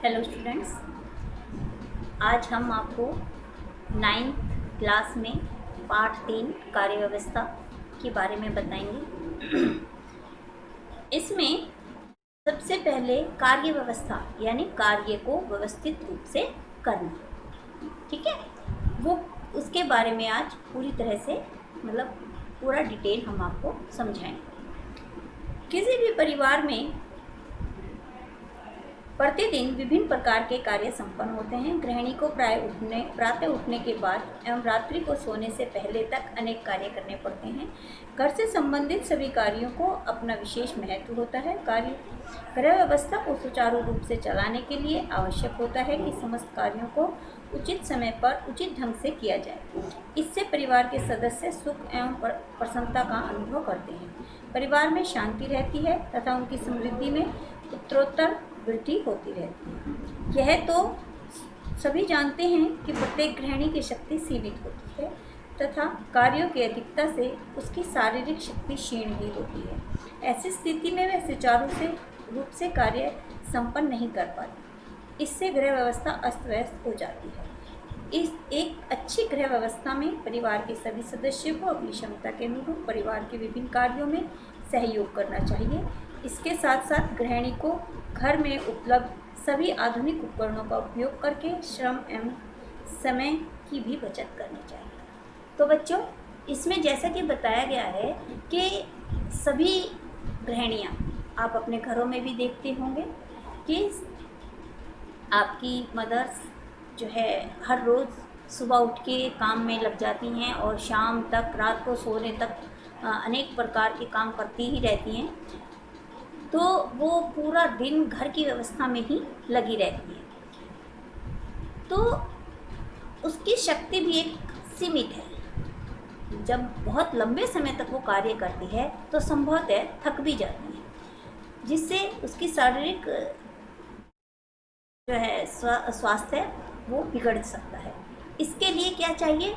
Hello students, आज हम आपको 9th क्लास में पाठ 3 कार्य व्यवस्था के बारे में बताएंगे। इसमें सबसे पहले कार्य व्यवस्था यानी कार्य को व्यवस्थित रूप से करना, ठीक है, वो उसके बारे में आज पूरी तरह से पूरा डिटेल हम आपको समझाएंगे। किसी भी परिवार में प्रतिदिन विभिन्न प्रकार के कार्य संपन्न होते हैं। गृहिणी को प्रातः उठने के बाद एवं रात्रि को सोने से पहले तक अनेक कार्य करने पड़ते हैं। घर से संबंधित सभी कार्यों को अपना विशेष महत्व होता है। गृह व्यवस्था को सुचारू रूप से चलाने के लिए आवश्यक होता है कि समस्त कार्यों को उचित समय पर उचित ढंग से किया जाए। इससे परिवार के सदस्य सुख एवं प्रसन्नता का अनुभव करते हैं। परिवार में शांति रहती है तथा उनकी समृद्धि में उत्तरोत्तर वृद्धि होती रहती है। यह तो सभी जानते हैं कि प्रत्येक गृहिणी की शक्ति सीमित होती है तथा कार्यों की अधिकता से उसकी शारीरिक शक्ति क्षीण ही होती है। ऐसी स्थिति में वह सुचारू रूप से कार्य संपन्न नहीं कर पाती। इससे गृह व्यवस्था अस्त व्यस्त हो जाती है। इस एक अच्छी गृह व्यवस्था में परिवार के सभी सदस्यों को अपनी क्षमता के अनुरूप परिवार के विभिन्न कार्यों में सहयोग करना चाहिए। इसके साथ साथ गृहिणी को घर में उपलब्ध सभी आधुनिक उपकरणों का उपयोग करके श्रम एवं समय की भी बचत करनी चाहिए। तो बच्चों, इसमें जैसा कि बताया गया है कि सभी गृहिणियाँ, आप अपने घरों में भी देखते होंगे कि आपकी मदर्स जो है हर रोज़ सुबह उठ के काम में लग जाती हैं और शाम तक, रात को सोने तक अनेक प्रकार के काम करती ही रहती हैं। तो वो पूरा दिन घर की व्यवस्था में ही लगी रहती है, तो उसकी शक्ति भी एक सीमित है। जब बहुत लंबे समय तक वो कार्य करती है तो संभवतः थक भी जाती है, जिससे उसकी शारीरिक जो है स्वास्थ्य वो बिगड़ सकता है। इसके लिए क्या चाहिए,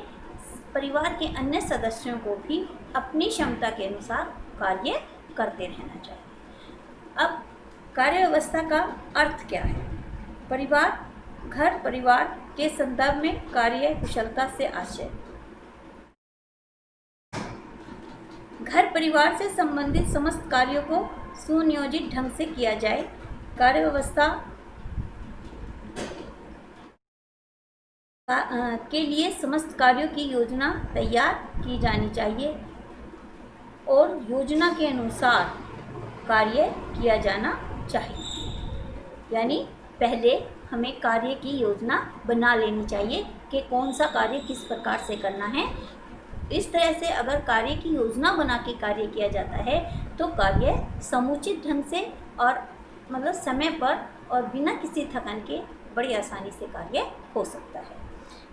परिवार के अन्य सदस्यों को भी अपनी क्षमता के अनुसार कार्य करते रहना चाहिए। अब कार्य व्यवस्था का अर्थ क्या है? घर परिवार के संदर्भ में कार्य कुशलता से आशय। घर परिवार से संबंधित समस्त कार्यों को सुनियोजित ढंग से किया जाए। कार्य व्यवस्था के लिए समस्त कार्यों की योजना तैयार की जानी चाहिए और योजना के अनुसार कार्य किया जाना चाहिए। यानी पहले हमें कार्य की योजना बना लेनी चाहिए कि कौन सा कार्य किस प्रकार से करना है। इस तरह से अगर कार्य की योजना बना के कार्य किया जाता है तो कार्य समुचित ढंग से और समय पर और बिना किसी थकान के बड़ी आसानी से कार्य हो सकता है।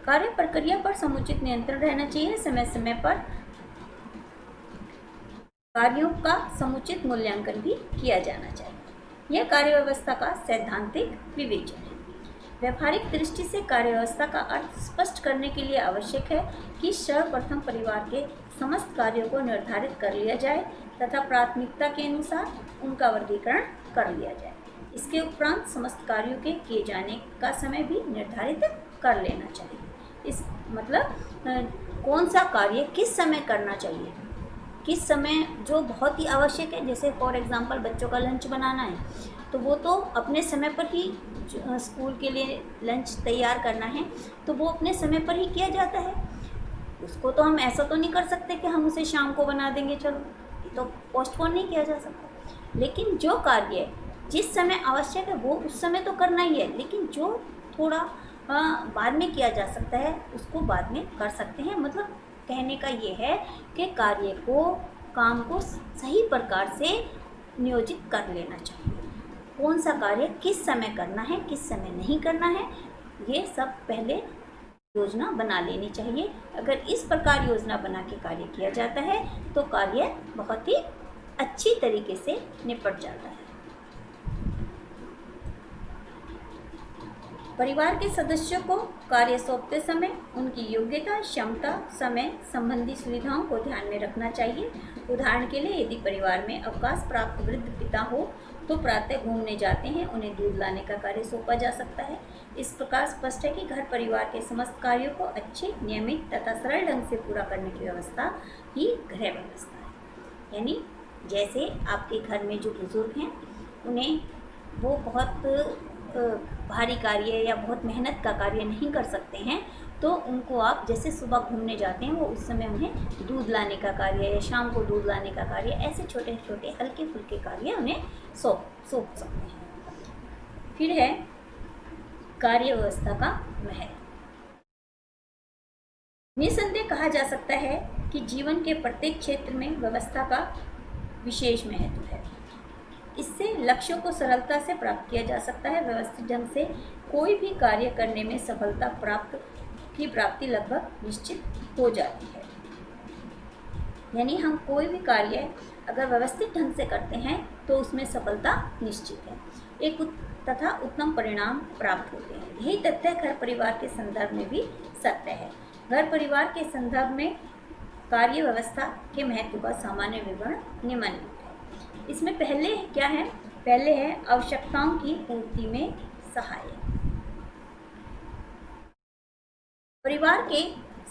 कार्य प्रक्रिया पर समुचित नियंत्रण रहना चाहिए। समय समय पर कार्यों का समुचित मूल्यांकन भी किया जाना चाहिए। यह कार्य व्यवस्था का सैद्धांतिक विवेचन है। व्यावहारिक दृष्टि से कार्य व्यवस्था का अर्थ स्पष्ट करने के लिए आवश्यक है कि सर्वप्रथम परिवार के समस्त कार्यों को निर्धारित कर लिया जाए तथा प्राथमिकता के अनुसार उनका वर्गीकरण कर लिया जाए। इसके उपरांत समस्त कार्यों के किए जाने का समय भी निर्धारित कर लेना चाहिए। इस कौन सा कार्य किस समय करना चाहिए, किस समय जो बहुत ही आवश्यक है, जैसे फॉर एग्ज़ाम्पल बच्चों का लंच बनाना है तो वो तो अपने समय पर ही, स्कूल के लिए लंच तैयार करना है तो वो अपने समय पर ही किया जाता है। उसको तो हम ऐसा तो नहीं कर सकते कि हम उसे शाम को बना देंगे, चलो, ये तो पोस्टपोन नहीं किया जा सकता। लेकिन जो कार्य जिस समय आवश्यक है वो उस समय तो करना ही है, लेकिन जो थोड़ा बाद में किया जा सकता है उसको बाद में कर सकते हैं। कहने का ये है कि काम को सही प्रकार से नियोजित कर लेना चाहिए। कौन सा कार्य किस समय करना है, किस समय नहीं करना है, ये सब पहले योजना बना लेनी चाहिए। अगर इस प्रकार योजना बना के कार्य किया जाता है तो कार्य बहुत ही अच्छी तरीके से निपट जाता है। परिवार के सदस्यों को कार्य सौंपते समय उनकी योग्यता, क्षमता, समय संबंधी सुविधाओं को ध्यान में रखना चाहिए। उदाहरण के लिए, यदि परिवार में अवकाश प्राप्त वृद्ध पिता हो तो प्रातः घूमने जाते हैं, उन्हें दूध लाने का कार्य सौंपा जा सकता है। इस प्रकार स्पष्ट है कि घर परिवार के समस्त कार्यों को अच्छे, नियमित तथा सरल ढंग से पूरा करने की व्यवस्था ही गृह व्यवस्था है। यानी जैसे आपके घर में जो बुजुर्ग हैं, उन्हें वो बहुत भारी कार्य या बहुत मेहनत का कार्य नहीं कर सकते हैं, तो उनको आप जैसे सुबह घूमने जाते हैं, वो उस समय उन्हें दूध लाने का कार्य या शाम को दूध लाने का कार्य, ऐसे छोटे छोटे हल्के फुल्के कार्य उन्हें सौंप सकते हैं। फिर है कार्य व्यवस्था का महत्व। निसंदेह कहा जा सकता है कि जीवन के प्रत्येक क्षेत्र में व्यवस्था का विशेष महत्व है। इससे लक्ष्यों को सरलता से प्राप्त किया जा सकता है। व्यवस्थित ढंग से कोई भी कार्य करने में सफलता की प्राप्ति लगभग निश्चित हो जाती है। यानी हम कोई भी कार्य अगर व्यवस्थित ढंग से करते हैं तो उसमें सफलता निश्चित है, एक तथा उत्तम परिणाम प्राप्त होते हैं। यही तथ्य घर परिवार के संदर्भ में भी सत्य है। घर परिवार के संदर्भ में कार्य व्यवस्था के महत्व का सामान्य विवरण निम्नलिखित है। इसमें पहले क्या है? पहले है आवश्यकताओं की पूर्ति में सहायक। परिवार के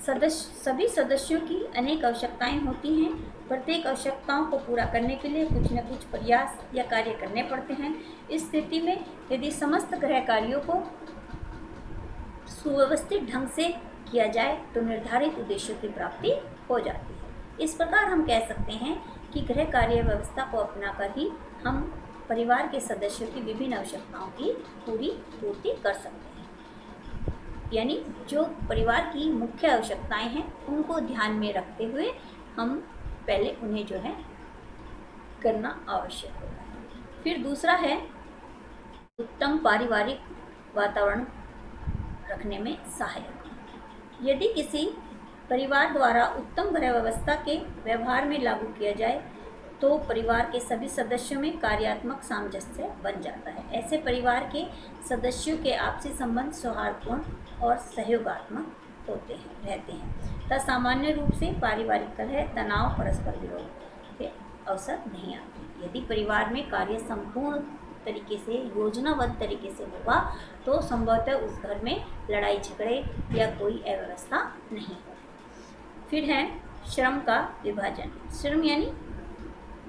सभी सदस्यों की अनेक आवश्यकताएं होती हैं। प्रत्येक आवश्यकताओं को पूरा करने के लिए कुछ न कुछ प्रयास या कार्य करने पड़ते हैं। इस स्थिति में यदि समस्त गृह कार्यों को सुव्यवस्थित ढंग से किया जाए तो निर्धारित उद्देश्यों की प्राप्ति हो जाती है। इस प्रकार हम कह सकते हैं कि गृह कार्य व्यवस्था को अपनाकर ही हम परिवार के सदस्यों की विभिन्न आवश्यकताओं की पूर्ति कर सकते हैं। यानी जो परिवार की मुख्य आवश्यकताएं हैं उनको ध्यान में रखते हुए हम पहले उन्हें जो है करना आवश्यक होता है। फिर दूसरा है उत्तम पारिवारिक वातावरण रखने में सहायक। यदि किसी परिवार द्वारा उत्तम गृह व्यवस्था के व्यवहार में लागू किया जाए तो परिवार के सभी सदस्यों में कार्यात्मक सामंजस्य बन जाता है। ऐसे परिवार के सदस्यों के आपसी संबंध सौहार्दपूर्ण और सहयोगात्मक रहते हैं तथा सामान्य रूप से पारिवारिक कलह, तनाव, परस्पर विरोध के अवसर नहीं आते। यदि परिवार में कार्य संपूर्ण तरीके से योजनाबद्ध तरीके से होगा तो संभवतः उस घर में लड़ाई झगड़े या कोई अव्यवस्था नहीं होगी। फिर है श्रम का विभाजन। श्रम यानी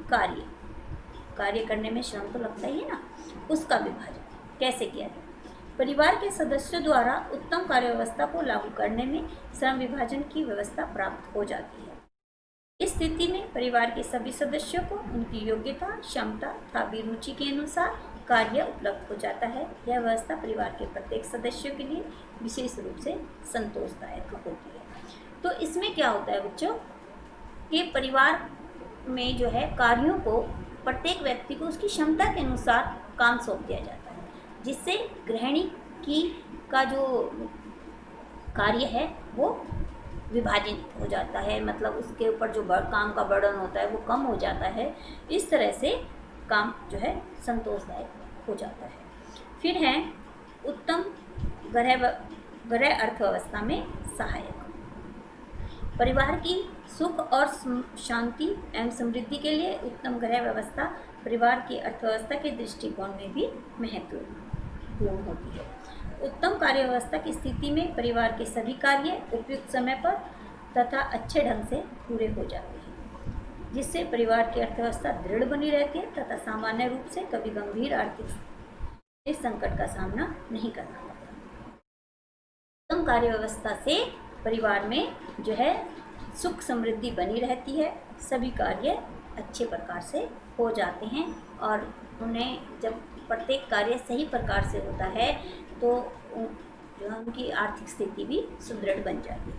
कार्य करने में श्रम तो लगता ही है ना, उसका विभाजन कैसे किया जाए? परिवार के सदस्यों द्वारा उत्तम कार्य व्यवस्था को लागू करने में श्रम विभाजन की व्यवस्था प्राप्त हो जाती है। इस स्थिति में परिवार के सभी सदस्यों को उनकी योग्यता, क्षमता तथा अभिरुचि के अनुसार कार्य उपलब्ध हो जाता है। यह व्यवस्था परिवार के प्रत्येक सदस्यों के लिए विशेष रूप से संतोषदायक होती है। तो इसमें क्या होता है बच्चों कि परिवार में जो है कार्यों को प्रत्येक व्यक्ति को उसकी क्षमता के अनुसार काम सौंप दिया जाता है, जिससे गृहिणी का जो कार्य है वो विभाजित हो जाता है। मतलब उसके ऊपर जो काम का बर्डन होता है वो कम हो जाता है। इस तरह से काम जो है संतोषदायक हो जाता है। फिर है उत्तम गृह अर्थव्यवस्था में सहायक। परिवार की सुख और शांति एवं समृद्धि के लिए उत्तम गृह व्यवस्था परिवार की अर्थव्यवस्था के दृष्टिकोण में भी महत्वपूर्ण होती है। उत्तम कार्य व्यवस्था की स्थिति में परिवार के सभी कार्य उपयुक्त समय पर तथा अच्छे ढंग से पूरे हो जाते हैं, जिससे परिवार की अर्थव्यवस्था दृढ़ बनी रहती है तथा सामान्य रूप से कभी गंभीर आर्थिक संकट का सामना नहीं करना पड़ता। उत्तम कार्य व्यवस्था से परिवार में जो है सुख समृद्धि बनी रहती है, सभी कार्य अच्छे प्रकार से हो जाते हैं और उन्हें जब प्रत्येक कार्य सही प्रकार से होता है तो जो उनकी आर्थिक स्थिति भी सुदृढ़ बन जाती है।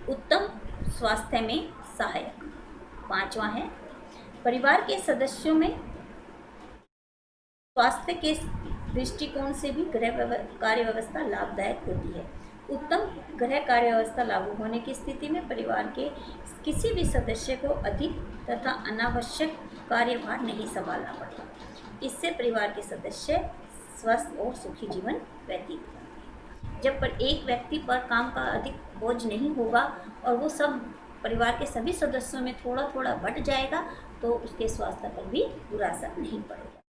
उत्तम स्वास्थ्य में सहायक। पांचवा है परिवार के सदस्यों में स्वास्थ्य के दृष्टिकोण से भी कार्य व्यवस्था लाभदायक होती है। उत्तम गृह कार्य व्यवस्था लागू होने की स्थिति में परिवार के किसी भी सदस्य को अधिक तथा अनावश्यक कार्यभार नहीं संभालना पड़ता। इससे परिवार के सदस्य स्वस्थ और सुखी जीवन व्यतीत करते हैं। जब पर एक व्यक्ति पर काम का अधिक बोझ नहीं होगा और वो सब परिवार के सभी सदस्यों में थोड़ा थोड़ा बँट जाएगा तो उसके स्वास्थ्य पर भी बुरा असर नहीं पड़ेगा।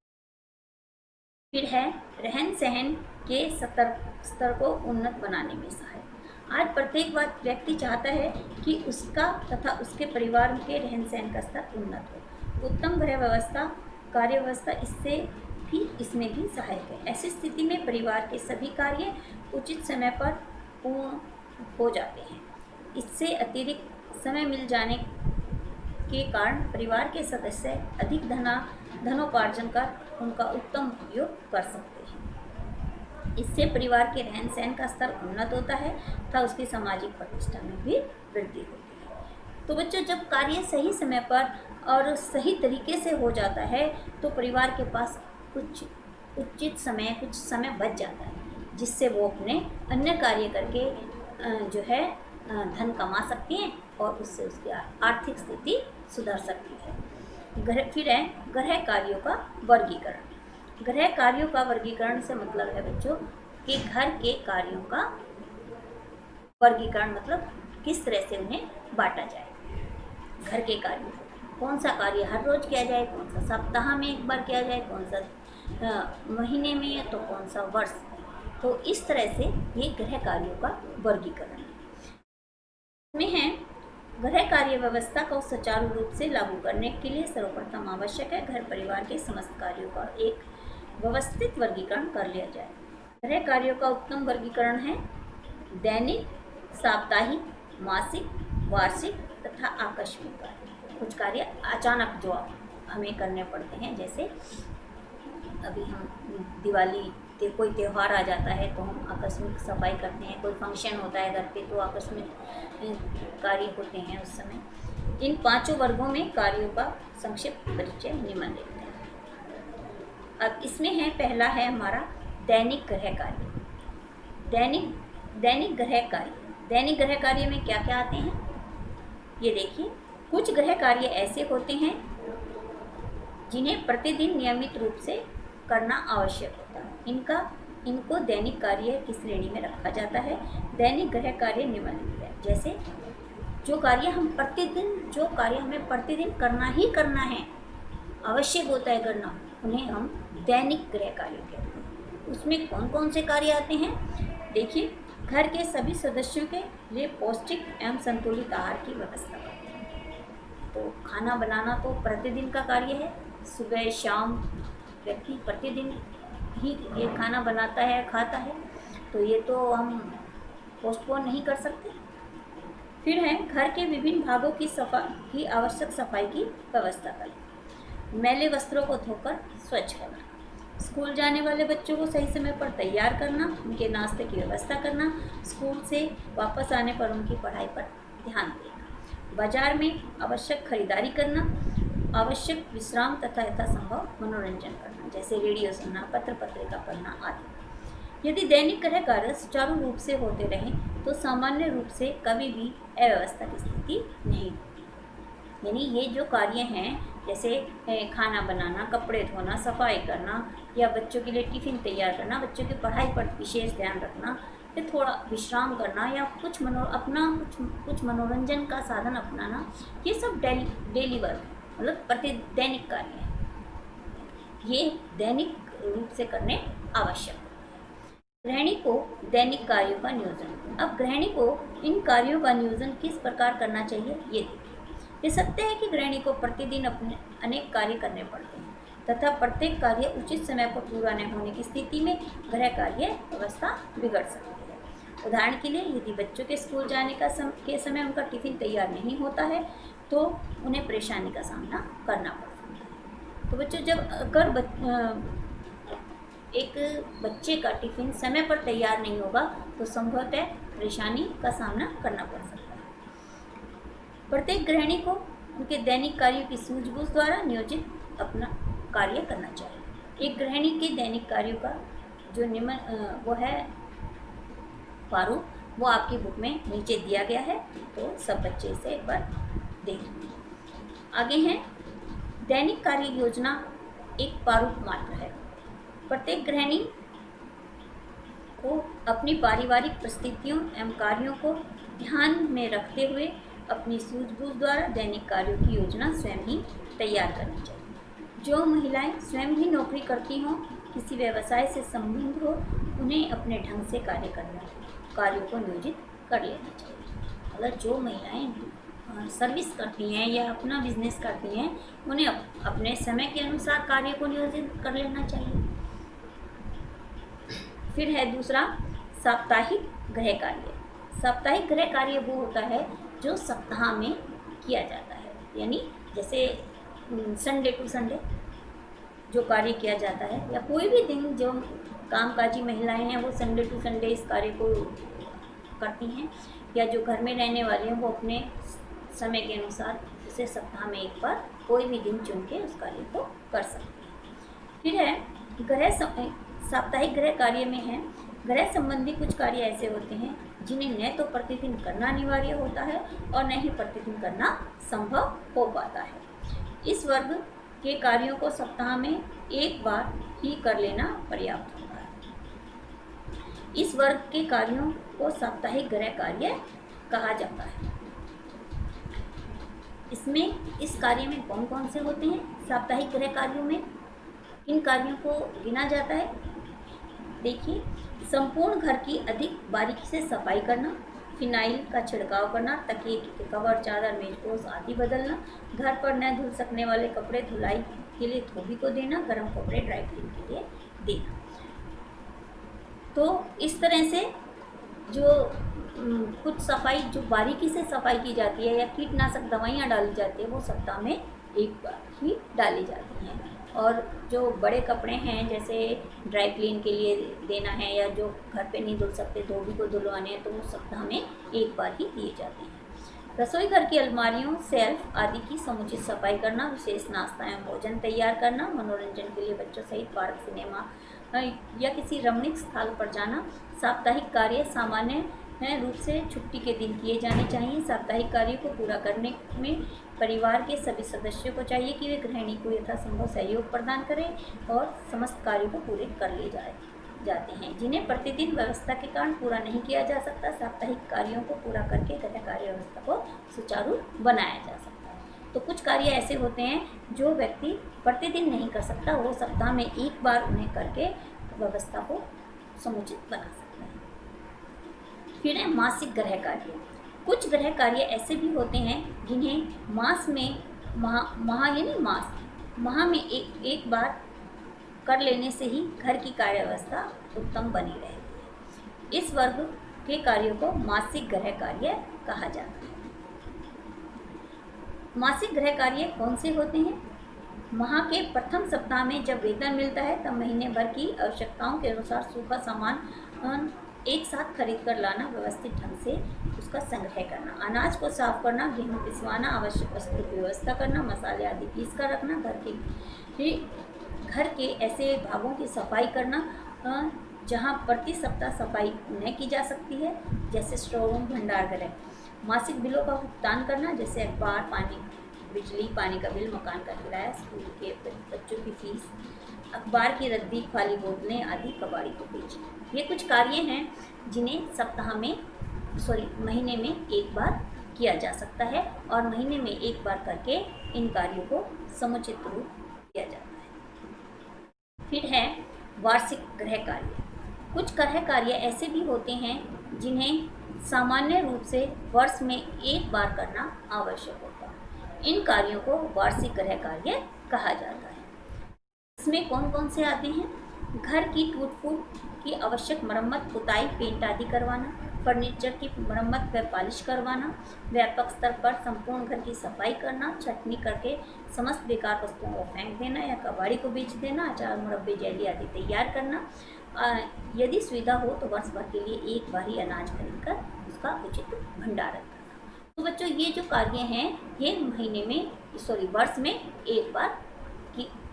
फिर है रहन सहन के स्तर को उन्नत बनाने में सहायक। आज प्रत्येक व्यक्ति चाहता है कि उसका तथा उसके परिवार के रहन सहन का स्तर उन्नत हो। उत्तम गृह व्यवस्था, कार्य व्यवस्था इसमें भी सहायक है। ऐसी स्थिति में परिवार के सभी कार्य उचित समय पर पूर्ण हो जाते हैं। इससे अतिरिक्त समय मिल जाने के कारण परिवार के सदस्य अधिक धनोपार्जन कर उनका उत्तम उपयोग कर सकते हैं। इससे परिवार के रहन सहन का स्तर उन्नत होता है तथा उसकी सामाजिक प्रतिष्ठा में भी वृद्धि होती है। तो बच्चों, जब कार्य सही समय पर और सही तरीके से हो जाता है तो परिवार के पास कुछ समय बच जाता है, जिससे वो अपने अन्य कार्य करके जो है धन कमा सकते हैं और उससे उसकी आर्थिक स्थिति सुधर सकती है। फिर है गृह कार्यों का वर्गीकरण। गृह कार्यों का वर्गीकरण से मतलब है बच्चों कि घर के कार्यों का वर्गीकरण, मतलब किस तरह से उन्हें बांटा जाए। घर के कार्यों को कौन सा कार्य हर रोज किया जाए, कौन सा सप्ताह में एक बार किया जाए, कौन सा महीने में, तो कौन सा वर्ष। तो इस तरह से ये गृह कार्यों का वर्गीकरण है। में है गृह कार्य व्यवस्था को सुचारू रूप से लागू करने के लिए सर्वप्रथम आवश्यक है घर परिवार के समस्त कार्यों का एक व्यवस्थित वर्गीकरण कर लिया जाए। गृह कार्यों का उत्तम वर्गीकरण है दैनिक, साप्ताहिक, मासिक, वार्षिक तथा आकस्मिक कार्य। कुछ कार्य अचानक जो हमें करने पड़ते हैं, जैसे अभी हम दिवाली कोई त्यौहार आ जाता है तो हम आकस्मिक सफाई करते हैं, कोई फंक्शन होता है घर पे तो आकस्मिक कार्य होते हैं उस समय। इन पांचों वर्गों में कार्यों का संक्षिप्त परिचय निम्नलिखित है। अब इसमें है, पहला है हमारा दैनिक गृह कार्य। दैनिक गृह कार्य। दैनिक गृह कार्य में क्या क्या आते हैं ये देखिए। कुछ गृह कार्य ऐसे होते हैं जिन्हें प्रतिदिन नियमित रूप से करना आवश्यक होता है। इनको दैनिक कार्य की श्रेणी में रखा जाता है। दैनिक गृह कार्य निम्नलिखित है। जैसे जो कार्य हमें प्रतिदिन करना ही करना है, आवश्यक होता है करना, उन्हें हम दैनिक गृह कार्य कहते हैं। उसमें कौन कौन से कार्य आते हैं देखिए। घर के सभी सदस्यों के लिए पौष्टिक एवं संतुलित आहार की व्यवस्था करते हैं। तो खाना बनाना तो प्रतिदिन का कार्य है। सुबह शाम व्यक्ति प्रतिदिन ही ये खाना बनाता है, खाता है, तो ये तो हम पोस्टपोन नहीं कर सकते। फिर है घर के विभिन्न भागों की आवश्यक सफाई की व्यवस्था करें। मैले वस्त्रों को धोकर स्वच्छ करना, स्कूल जाने वाले बच्चों को सही समय पर तैयार करना, उनके नाश्ते की व्यवस्था करना, स्कूल से वापस आने पर उनकी पढ़ाई पर ध्यान देना, बाजार में आवश्यक खरीदारी करना, आवश्यक विश्राम तथा यथासंभव मनोरंजन करना, जैसे रेडियो सुनना, पत्र पत्रिका पढ़ना आदि। यदि दैनिक गृह कार्य सुचारू रूप से होते रहें तो सामान्य रूप से कभी भी अव्यवस्था की स्थिति नहीं होती। यानी ये जो कार्य हैं, जैसे खाना बनाना, कपड़े धोना, सफाई करना, या बच्चों के लिए टिफ़िन तैयार करना, बच्चों की पढ़ाई पर विशेष ध्यान रखना, फिर थोड़ा विश्राम करना, या कुछ मनोरंजन का साधन अपनाना, ये सब डेली वर्क, मतलब दैनिक कार्य है। ये दैनिक रूप से करने आवश्यक है। गृहिणी को दैनिक कार्यों का नियोजन। अब गृहिणी को इन कार्यों का नियोजन किस प्रकार करना चाहिए ये देखिए। ये सत्य है कि गृहिणी को प्रतिदिन अपने अनेक कार्य करने पड़ते हैं तथा प्रत्येक कार्य उचित समय पर पूरा न होने की स्थिति में गृह कार्य व्यवस्था बिगड़ सकती है। उदाहरण के लिए, यदि बच्चों के स्कूल जाने के समय उनका टिफ़िन तैयार नहीं होता है तो उन्हें परेशानी का सामना करना पड़ता है। तो बच्चों, जब अगर एक बच्चे का टिफ़िन समय पर तैयार नहीं होगा तो संभवतः परेशानी का सामना करना पड़ सकता है। प्रत्येक गृहिणी को उनके दैनिक कार्यों की सूझबूझ द्वारा नियोजित अपना कार्य करना चाहिए। एक गृहिणी के दैनिक कार्यों का जो वो है प्रारूप, वो आपकी बुक में नीचे दिया गया है, तो सब बच्चे इसे एक बार देख। आगे है, दैनिक कार्य योजना एक प्रारूप मात्र है। प्रत्येक गृहिणी को अपनी पारिवारिक परिस्थितियों एवं कार्यों को ध्यान में रखते हुए अपनी सूझबूझ द्वारा दैनिक कार्यों की योजना स्वयं ही तैयार करनी चाहिए। जो महिलाएं स्वयं ही नौकरी करती हों, किसी व्यवसाय से संबंध हो, उन्हें अपने ढंग से कार्यों को नियोजित कर लेना चाहिए। अगर जो महिलाएं सर्विस करती हैं या अपना बिजनेस करती हैं, उन्हें अपने समय के अनुसार कार्य को नियोजित कर लेना चाहिए। फिर है दूसरा, साप्ताहिक गृह कार्य। साप्ताहिक गृह कार्य वो होता है जो सप्ताह में किया जाता है, यानी जैसे संडे टू संडे जो कार्य किया जाता है, या कोई भी दिन जो कामकाजी महिलाएं हैं वो संडे टू संडे इस कार्य को करती हैं, या जो घर में रहने वाले हैं वो अपने समय के अनुसार उसे सप्ताह में एक बार कोई भी दिन चुन के उस कार्य को कर सकते हैं। फिर है साप्ताहिक गृह कार्य में है गृह संबंधी कुछ कार्य ऐसे होते हैं जिन्हें न तो प्रतिदिन करना अनिवार्य होता है और न ही प्रतिदिन करना संभव हो पाता है। इस वर्ग के कार्यों को सप्ताह में एक बार ही कर लेना पर्याप्त होता है। इस वर्ग के कार्यों को साप्ताहिक गृह कार्य कहा जाता है। इस कार्य में कौन कौन से होते हैं? साप्ताहिक गृह कार्यों में इन कार्यों को गिना जाता है। देखिए, संपूर्ण घर की अधिक बारीकी से सफाई करना, फिनाइल का छिड़काव करना, तकिए के कवर, चादर, मेजपोश आदि बदलना, घर पर न धुल सकने वाले कपड़े धुलाई के लिए धोबी को देना, गर्म कपड़े ड्राई क्लीन के लिए देना। तो इस तरह से जो कुछ सफाई जो बारीकी से सफाई की जाती है या कीटनाशक दवाइयाँ डाली जाती है वो सप्ताह में एक बार ही डाली जाती हैं। और जो बड़े कपड़े हैं जैसे ड्राई क्लीन के लिए देना है या जो घर पे नहीं धुल सकते धोबी को धुलवाने हैं तो वो सप्ताह में एक बार ही दिए जाते हैं। रसोई घर की अलमारियों, सेल्फ आदि की समुचित सफाई करना, विशेष नाश्ता एवं भोजन तैयार करना, मनोरंजन के लिए बच्चों सहित पार्क, सिनेमा या किसी रमणीक स्थल पर जाना। साप्ताहिक कार्य सामान्य रूप से छुट्टी के दिन किए जाने चाहिए। साप्ताहिक कार्य को पूरा करने में परिवार के सभी सदस्यों को चाहिए कि वे गृहिणी को यथासंभव सहयोग प्रदान करें और समस्त कार्यों को पूरे कर लिए जाते हैं जिन्हें प्रतिदिन व्यवस्था के कारण पूरा नहीं किया जा सकता। साप्ताहिक कार्यों को पूरा करके गृह कार्य व्यवस्था को सुचारू बनाया जा सकता है। तो कुछ कार्य ऐसे होते हैं जो व्यक्ति प्रतिदिन नहीं कर सकता, वो सप्ताह में एक बार उन्हें करके व्यवस्था को समुचित बना सकता है। फिर है मासिक गृह कार्य। कुछ गृह कार्य ऐसे भी होते हैं जिन्हें माह में एक बार कर लेने से ही घर की कार्य व्यवस्था उत्तम बनी रहती है। इस वर्ग के कार्यों को मासिक गृह कार्य कहा जाता है। मासिक गृह कार्य कौन से होते हैं? माह के प्रथम सप्ताह में जब वेतन मिलता है तब महीने भर की आवश्यकताओं के अनुसार सूखा सामान एक साथ खरीद कर लाना, व्यवस्थित ढंग से उसका संग्रह करना, अनाज को साफ करना, गेहूँ पिसवाना, आवश्यक वस्तु की व्यवस्था करना, मसाले आदि पीस कर रखना, घर के ऐसे भागों की सफाई करना जहाँ प्रति सप्ताह सफाई न की जा सकती है, जैसे स्टोर रूम, भंडार गृह। मासिक बिलों का भुगतान करना, जैसे अखबार, पानी, बिजली, पानी का बिल, मकान का किराया, स्कूल के बच्चों की फीस, अखबार की रद्दी, खाली बोतलें आदि कबाड़ी को बेचना। ये कुछ कार्य हैं जिन्हें महीने में एक बार किया जा सकता है और महीने में एक बार करके इन कार्यों को समुचित रूप दिया जाता है। फिर है वार्षिक गृह कार्य। कुछ गृह कार्य ऐसे भी होते हैं जिन्हें सामान्य रूप से वर्ष में एक बार करना आवश्यक होता है। इन कार्यों को वार्षिक गृह कार्य कहा जाता है। इसमें कौन कौन से आते हैं? घर की टूट फूट की आवश्यक मरम्मत, पुताई, पेंट आदि करवाना, फर्नीचर की मरम्मत व पॉलिश करवाना, व्यापक स्तर पर संपूर्ण घर की सफाई करना, छटनी करके समस्त बेकार वस्तुओं को फेंक देना या कबाड़ी को बेच देना, अचार, मुरब्बे, जेली आदि तैयार करना, यदि सुविधा हो तो वर्ष भर के लिए एक बार ही अनाज खरीद कर उसका उचित भंडारण करना। तो बच्चों, ये जो कार्य हैं ये वर्ष में एक बार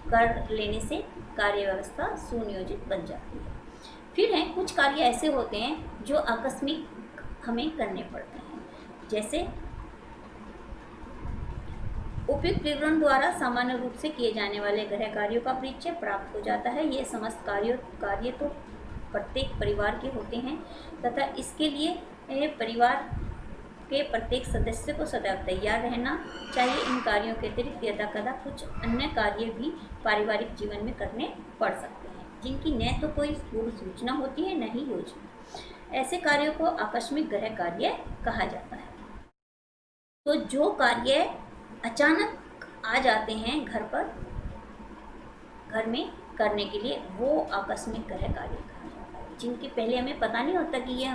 कर लेने से कार्य व्यवस्था सुनियोजित बन जाती है। फिर हैं कुछ कार्य ऐसे होते हैं जो आकस्मिक हमें करने पड़ते हैं, जैसे उपयुक्त विवरण द्वारा सामान्य रूप से किए जाने वाले गृह कार्यों का परिचय प्राप्त हो जाता है। ये समस्त कार्य तो प्रत्येक परिवार के होते हैं तथा इसके लिए परिवार के प्रत्येक सदस्य को सदैव तैयार रहना चाहिए। इन कार्यों के अतिरिक्त यदाकदा कुछ अन्य कार्य भी पारिवारिक जीवन में करने पड़ सकते हैं, जिनकी न तो कोई पूर्व सूचना होती है न ही योजना। ऐसे कार्यों को आकस्मिक गृह कार्य कहा जाता है। तो जो कार्य अचानक आ जाते हैं घर में करने के लिए, वो आकस्मिक गृह कार्य कहा जाता है। जिनके पहले हमें पता नहीं होता कि ये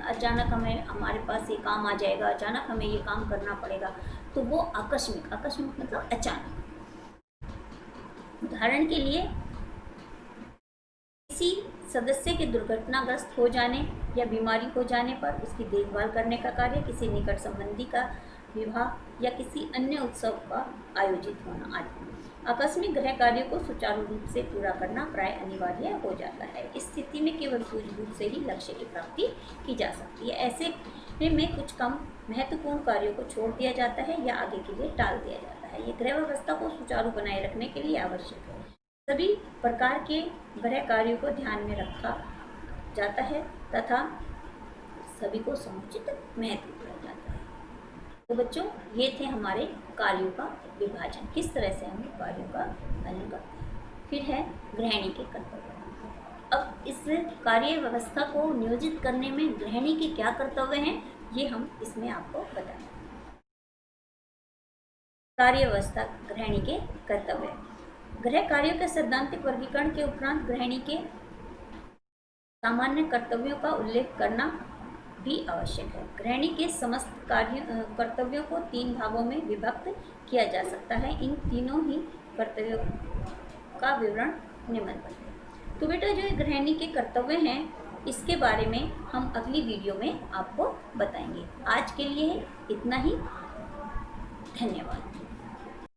अचानक हमारे पास ये काम आ जाएगा, अचानक हमें ये काम करना पड़ेगा, तो वो आकस्मिक मतलब अचानक। उदाहरण के लिए, किसी सदस्य के दुर्घटनाग्रस्त हो जाने या बीमारी हो जाने पर उसकी देखभाल करने का कार्य, किसी निकट संबंधी का विवाह या किसी अन्य उत्सव का आयोजित होना आदि। आकस्मिक गृह कार्यों को सुचारू रूप से पूरा करना प्राय अनिवार्य हो जाता है। इस स्थिति में केवल सूझबूझ से ही लक्ष्य की प्राप्ति की जा सकती है। ऐसे में कुछ कम महत्वपूर्ण कार्यों को छोड़ दिया जाता है या आगे के लिए टाल दिया जाता है। ये गृह व्यवस्था को सुचारू बनाए रखने के लिए आवश्यक है। सभी प्रकार के गृह कार्यों को ध्यान में रखा जाता है तथा सभी को समुचित महत्व दिया जाता है। तो बच्चों, ये थे हमारे कार्यों का विभाजन, किस तरह से हम कार्यों का पालन करते हैं। फिर है गृहिणी के कर्तव्य। अब इस कार्य व्यवस्था को नियोजित करने में गृहिणी के क्या कर्तव्य हैं, ये हम इसमें आपको बताएं। कार्य व्यवस्था, गृहिणी के कर्तव्य। गृह कार्यों के सैद्धांतिक वर्गीकरण के उपरांत गृहिणी के सामान्य कर्तव्यों का उल्लेख करना भी आवश्यक है। गृहिणी के समस्त कर्तव्यों को 3 भागों में विभक्त किया जा सकता है। इन तीनों ही कर्तव्यों का विवरण निम्न पर है। तो बेटा, जो गृहिणी के कर्तव्य हैं, इसके बारे में हम अगली वीडियो में आपको बताएंगे। आज के लिए इतना ही। धन्यवाद।